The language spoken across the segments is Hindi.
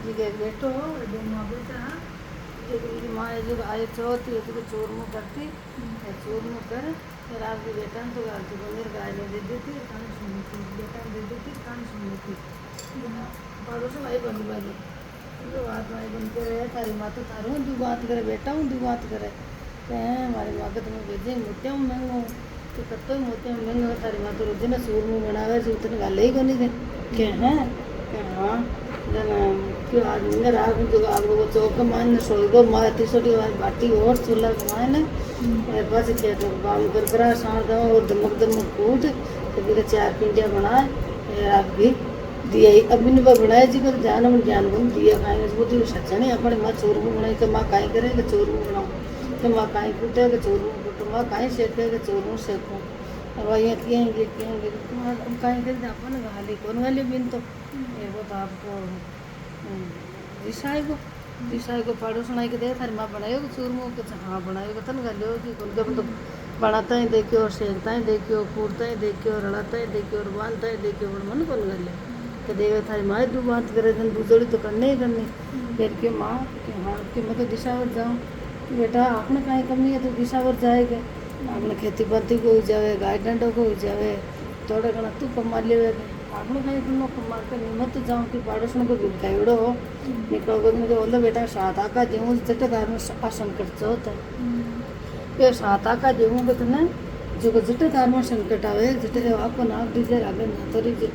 ಈಗ बेटो माँ बेटा माँ जो आए चौथ ये तो चूरमू करती चूरमू कर फिर आपकी बेटा तो गाती मंदिर गाय दे देती कहानी सुनती थी बेटा दे देती कहानी सुनती थी पड़ोस में आई बनी बाजी जो बात माई बन के रहे तारी माँ तो तारू तू बात करे बेटा हूँ तू बात करे कहें हमारी माँ के तुम्हें भेजे मोटे हूँ महंगा हूँ तो कत्तो मोटे हूँ महंगा तारी माँ तो रोजी ना चूरमू बनावे जो उतने गाले ही बनी थे के हैं हाँ जना क्यों आज मेरा आग जो आग वो चौक मान सोई गो मार तीसरी वाली बाटी और चूल्हा कमाए ना मेरे पास खेत बाल कर करा साड़ दो और दमक दमक कूट तो भी चार पिंडिया बनाए फिर आप भी दिया अब मैंने बनाया जी कर जान मन ज्ञान बन दिया खाएंगे वो तो सच नहीं अपने माँ चोरू बनाई तो माँ काई करे कि चोरू बनाओ तो माँ काई कूटे कि चोरू कूटो माँ काई सेके कि चोरू सेको अब यहाँ किए अब काई करे अपन गाली कौन गाली बिन तो ये वो तो आपको दिशाए को पड़ोस सुनाई के दे थारी माँ बनाए हो चूरमू के हाँ बनाए तन गाली हो कि उनके मतलब बनाता ही देखियो और सेकता ही देखियो कूटता ही देखियो रड़ाता ही देखियो और बांधता ही देखियो और मन कौन गाली कि देवे थारी माँ दू बात करे जन दूजोड़ी तो करने ही करनी फिर के माँ कि हाँ कि मैं तो दिशावर जाऊँ बेटा आपने कहीं कमी है तो दिशावर जाएगा आपने खेती बाती को हो जावे गाय डंडों को हो जावे थोड़ा घना तू कमा लेवे आपने कहीं तुम कमा कर मत जाऊँ कि पड़ोस को भिड़काइड़ो हो निकल गो मुझे बोलो बेटा साता का जेऊ जटदार में संकट चौथ है ये साता का जेऊ कितने जो जटदार में संकट आवे जटे आपको नाक दीजिए आगे ना तो दीजिए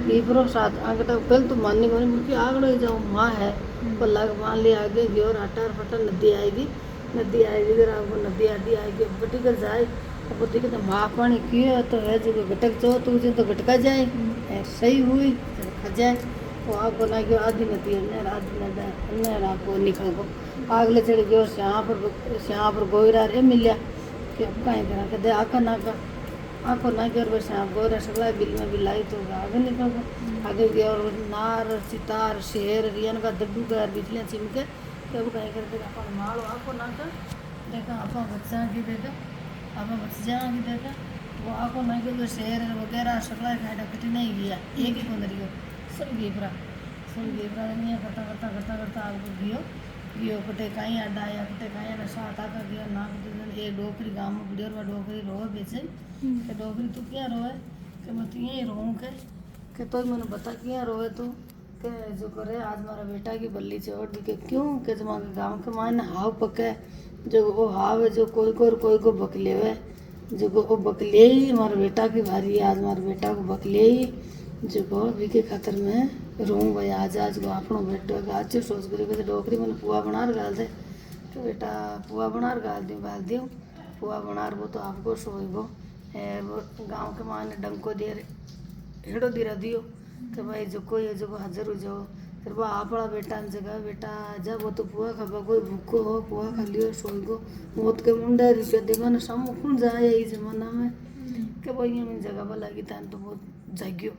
ये प्रो सात आगे तो पहले तो माननी मानी मुझे आगे जाऊँ माँ है पल्ला मान लिया आगे गयो और आटा फटा नदी आएगी फिर आपको नदी आदि आएगी बटी कर जाए बुद्धि के तो माँ पानी किए तो है जो घटक चो तो उसे तो घटका जाए सही हुई खा जाए तो आपको ना क्यों आधी नदी अन्य आपको निकल गो आगले चढ़ गयो श्याँ पर गोयरा रे मिलिया कि अब कहीं करा के दे आका ना का आँखों ना क्यों बस यहाँ गोयरा सकला बिल में बिलाई तो आगे निकल गो आगे गया और नार सितार शेर रियन का दड्डू का बिजलियाँ चिमके तो अब कहीं कर देगा अपन मारो आँखों ना कर देखा आप बच्चा की देखा आप बच जाएंगे देखा वो आपको नहीं कि शेर वगैरह सकला खाएगा कितने नहीं गया एक ही बंद रही हो सब गेबरा नहीं करता करता करता करता आपको गियो कटे कहीं अड्डा आया कटे कहीं नशा आता का गया नाक ये डोकरी गाँव में बुढ़िया और डोकरी रोए बेचे कि डोकरी तो क्या रोए कि मैं तो यहीं रोऊँ के तो मैंने बता क्या रोए तू के जो करे आज हमारा बेटा की बल्ली चोड़ दी के क्यों के तुम्हारे गाँव के माने हाव पके जो वो हाव है जो कोई को बकले हुए जो वो बकले ही हमारे बेटा की भारी है आज हमारे बेटा को बकले ही जो को भी के खातर में रूम भाई आज को आपनो बेटो आज सोच कर डोकरी मैंने पुआ बना गाल दे तो बेटा पुआ बना गाल दियो पुआ बना वो तो आपको सोएगो गाँव के माने डंको दे हेड़ो दिरा दियो कि भाई जो कोई है जो हाजिर हो जाओ फिर वो आपड़ा बेटा जगह बेटा जब वो तो पुआ खाबा कोई भूखो हो पुआ खा लियो सोई गो मौत के मुंडा रिश्वत देगा ना सब कौन जाए इस जमाना में कि भाई हमें जगह पर लगी था तो बहुत जागियो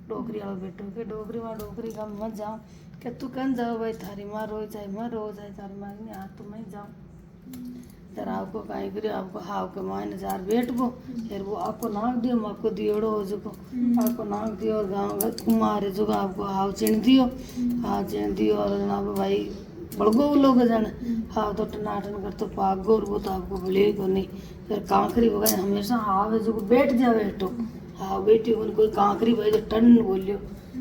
डोकरी वाला बेटो के डोकरी वहाँ डोकरी का मत जाओ कि तू कन जाओ भाई थारी माँ रो जाए मैं रो जाए तारी माँ नहीं हाथ तो मैं जाऊँ तर आपको कहीं करियो आपको हाव के मायने जार बैठ गो फिर वो आपको नाक दियो आपको दियोड़ो हो जो आपको नाक दियो और गाँव का कुमार जो आपको हाव चिण दियो और जनाब भाई बड़गो लोग जन हाव तो टनाटन कर तो पागो और वो तो आपको भले को नहीं फिर कांकरी वगैरह हमेशा हाव है जो बैठ जावे हटो हाव बैठी कोई कांकरी भाई जो टन बोलियो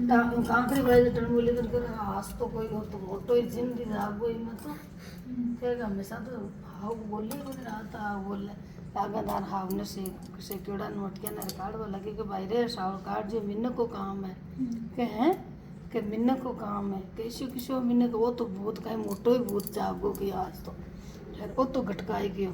कांकरी भाई जो टन बोलियो तो हास तो कोई हो तो मोटो ही जिंदगी जागो ही मत फिर हमेशा तो हाव बोलिए कोई रात हाव बोले आगादार हाव ने से कीड़ा नोटिया ने रिकॉर्ड वो लगे कि भाई रे साव कार्ड जो मिन्न को काम है के हैं कि मिन्न को काम है किसी मिन्न को वो तो भूत कहीं मोटो ही भूत जागो कि आज तो फिर वो तो घटकाई गयो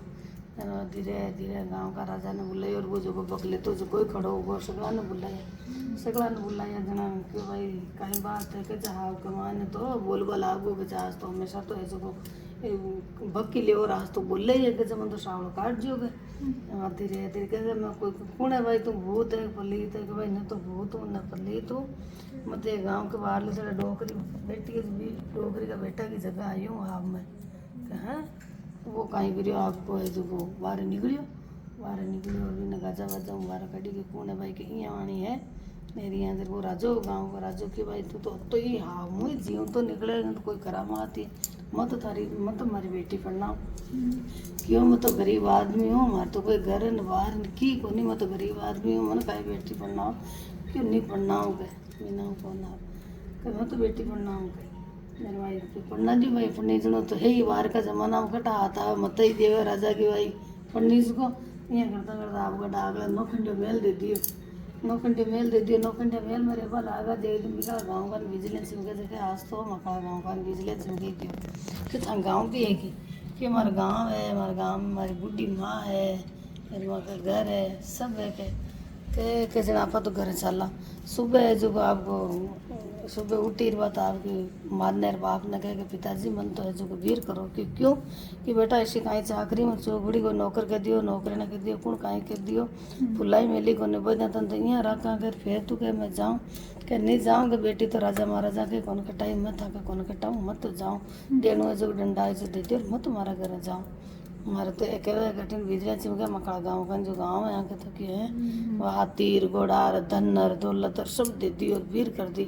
धीरे धीरे गांव का राजा ने बुलाई और वो जो बकले तो जो कोई खड़ो हो सगला ने बुलाया जना कि भाई कहीं बात है कि जहाँ कमाने तो बोल बला आगो के जहाज तो हमेशा तो है जो बक्की ले और आज तो बोले ही है कि जब तो सावल काट जोगे धीरे धीरे कहते मैं कोई कौन है भाई तुम भूत है पलीत है कि भाई न तो भूत हूँ न पलीत हूँ मत ये गाँव के बाहर ले चला डोकरी बेटी डोकरी का बेटा की जगह आई हूँ आप में कहा वो कहीं गिरियो आपको है जो वो बाहर निकलियो और भी न गाजा वाजा बाहर कड़ी के कौन है भाई कि यहाँ आनी है मेरी यहाँ से वो राजो गाँव का राजो की भाई तू तो ही हाँ मुझे जीव तो निकले तो कोई करामा आती मत थारी मत हमारी बेटी पढ़ना क्यों मैं तो गरीब आदमी हूँ हमारे तो कोई घर न बाहर न की को नहीं मैं तो गरीब आदमी हूँ मन काई बेटी पढ़ना क्यों नहीं पढ़ना हो गए बिना कौन मैं तो बेटी पढ़ना हो गए मेरे भाई तो पढ़ना जी भाई पढ़नी जनो तो है ही बाहर का जमाना कटा आता मत ही देवे राजा की भाई पढ़नी को ये करता करता आपका डागला नौखंडे मेल दे दियो नौखंडे मेल दे दियो नौखंडे मेल मेरे बल आगा दे दिन बिका गाँव का विजिलेंस में देखे आज तो मका गाँव का विजिलेंस में दियो कि था गाँव की है कि हमारा गाँव है हमारे गाँव में हमारी बुढ़ी माँ है मेरी माँ का घर है सब है के जना आपा तो घर चला सुबह है जो आपको सुबह उठी बात आपकी मारने बाप ने कहे कि पिताजी मन तो है जो वीर करो कि क्यों कि बेटा ऐसी कहीं चाकरी में चौगड़ी को नौकर कह दियो नौकरी ने कह दियो कौन कहीं कह दियो फुलाई मेली को निबोधा तन तो यहाँ रखा कर फिर तू कह मैं जाऊँ कि नहीं जाऊँगा बेटी तो राजा महाराजा के कौन कटाई मत आके कौन कटाऊँ मत तो जाऊँ डेणु है जो डंडा है जो दे दियो मत तुम्हारा घर जाऊँ हमारे तो एक कठिन बिजली चिमका मकड़ा गाँव का जो गाँव है यहाँ के तो क्या है वहाँ तीर घोड़ा धन दौलत सब दे दी और वीर कर दी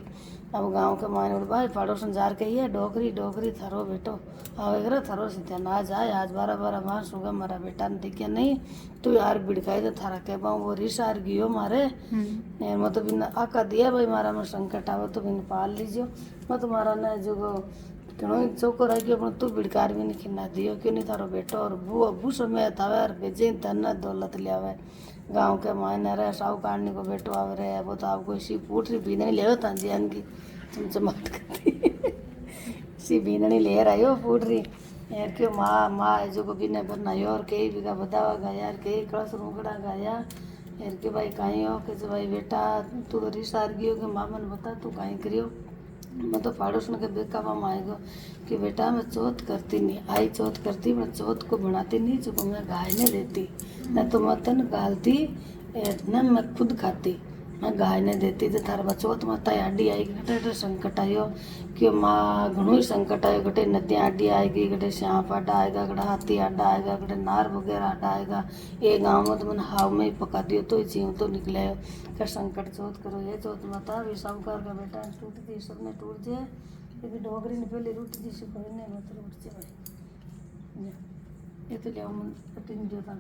अब गाँव के मायने उड़ भाई पड़ोसन जार के ही डोकरी डोकरी थरो बेटो आवे थरो सीधे ना जाए आज 12-12 मास होगा हमारा बेटा ने दिखे नहीं तू यार बिड़काई तो थारा के पाऊँ वो रिशार गियो मारे मैं तो बिना आका दिया भाई मारा में संकट आओ तो बिन पाल लीजियो मैं तुम्हारा न जो क्यों चौको रह गयो तू बिड़कार भी नहीं खिना दियो क्यों नहीं थारो बेटो और बू अबू समय थावे और बेजे धन दौलत लियावे गाँव के मायने रहे साहूकार को बेटो आवे रहे वो तो आपको इसी पूटरी बीननी ले था जियान की चमचमाट करती सी बीननी ले आयो पूटरी यार क्यों माँ है जो को बीने बनायो और कई बीघा बदावा गाया यार कई कलश रुकड़ा गाया यार के भाई कहीं हो कि भाई बेटा तू तो रिश्तार गयो कि माँ मन बता तू कहीं करियो मैं तो फाड़ोसन के बेकावा में आएगा कि बेटा मैं चौथ करती नहीं आई चौथ करती मैं चौथ को बनाती नहीं जो मैं गाय नहीं देती न तो मैं तन गालती न मैं खुद खाती मैं गाय नहीं देती तो थारा चौथ माता आडी आई गटे संकट आयो कि माँ घणो ही संकट आयो गटे नदियाँ आडी आएगी गटे सांप आडा आएगा गटे हाथी आडा आएगा गटे नार वगैरह आडा आएगा ये गाँव में तो मैंने हाव में ही पका दियो तो ही जीव तो निकले कर संकट चौथ करो ये चौथ माता भी साहूकार का बेटा टूट दी सबने टूट जाए क्योंकि डोगरी ने पहले रूट दी से कोई नहीं मतलब उठ जाए ये तो लिया मन कटिंग जो था